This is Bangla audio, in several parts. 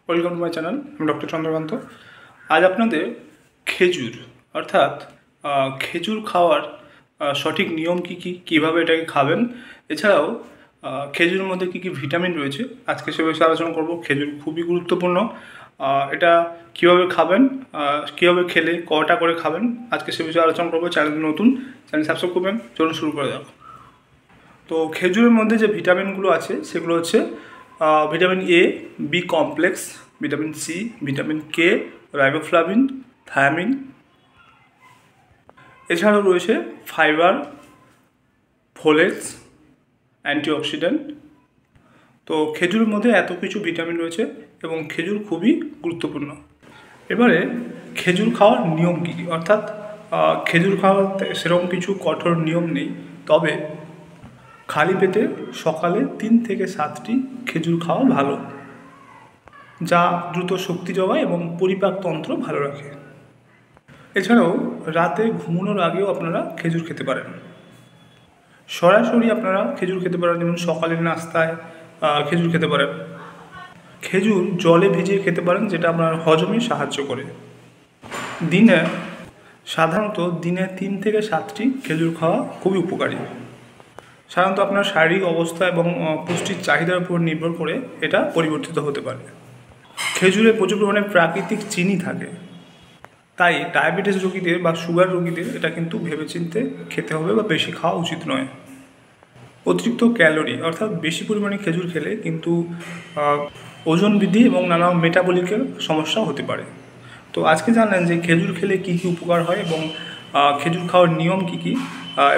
Welcome to my channel. আমি ডক্টর চন্দ্রকান্ত। আজ আপনাদের খেজুর অর্থাৎ খেজুর খাওয়ার সঠিক নিয়ম কী কী, কীভাবে এটাকে খাবেন, এছাড়াও খেজুরের মধ্যে কী কী ভিটামিন রয়েছে আজকে সে বিষয়ে আলোচনা করব। খেজুর খুবই গুরুত্বপূর্ণ। এটা কীভাবে খাবেন, কীভাবে খেলে কটা করে খাবেন, আজকে সে বিষয়ে আলোচনা করবো। চ্যানেল নতুন, চ্যানেল সাবস্ক্রাইব করবেন। চলুন শুরু করে দেওয়া। তো খেজুরের মধ্যে যে ভিটামিনগুলো আছে সেগুলো হচ্ছে vitamin A, B complex, vitamin C, vitamin K, riboflavin, thiamine. এছাড়াও রয়েছে ফাইবার, ফোলেটস, অ্যান্টিঅক্সিডেন্ট। তো খেজুরের মধ্যে এত কিছু ভিটামিন রয়েছে এবং খেজুর খুবই গুরুত্বপূর্ণ। এবারে খেজুর খাওয়ার নিয়ম কী, অর্থাৎ খেজুর খাওয়ার সেরকম কিছু কঠোর নিয়ম নেই, তবে খালি পেটে সকালে 3 থেকে 7টি খেজুর খাওয়া ভালো, যা দ্রুত শক্তি যোগায় এবং পরিপাকতন্ত্র ভালো রাখে। এছাড়াও রাতে ঘুমানোর আগেও আপনারা খেজুর খেতে পারেন। সরাসরি আপনারা খেজুর খেতে পারেন, যেমন সকালের নাস্তায় খেজুর খেতে পারেন। খেজুর জলে ভিজিয়ে খেতে পারেন, যেটা আপনার হজমে সাহায্য করে। সাধারণত দিনে 3 থেকে 7টি খেজুর খাওয়া খুবই উপকারী। সাধারণত আপনার শারীরিক অবস্থা এবং পুষ্টির চাহিদার উপর নির্ভর করে এটা পরিবর্তিত হতে পারে। খেজুরে প্রচুর পরিমাণে প্রাকৃতিক চিনি থাকে, তাই ডায়াবেটিস রোগীদের বা সুগার রোগীদের এটা কিন্তু ভেবেচিন্তে খেতে হবে বা বেশি খাওয়া উচিত নয়। অতিরিক্ত ক্যালোরি অর্থাৎ বেশি পরিমাণে খেজুর খেলে কিন্তু ওজন বৃদ্ধি এবং নানা মেটাবলিকের সমস্যা হতে পারে। তো আজকে জানলেন যে খেজুর খেলে কী কী উপকার হয় এবং খেজুর খাওয়ার নিয়ম কী কী,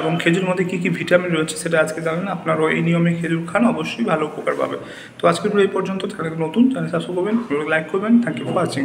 এবং খেজুর মধ্যে কী কী ভিটামিন রয়েছে সেটা আজকে জানলেন। আপনারাও এই নিয়মে খেজুর খান, অবশ্যই ভালো উপকার পাবে। তো আজকের এই পর্যন্ত। চ্যানেল নতুন, চ্যানেল সাবস্ক্রাইব করবেন, লাইক করবেন। Thank you for watching.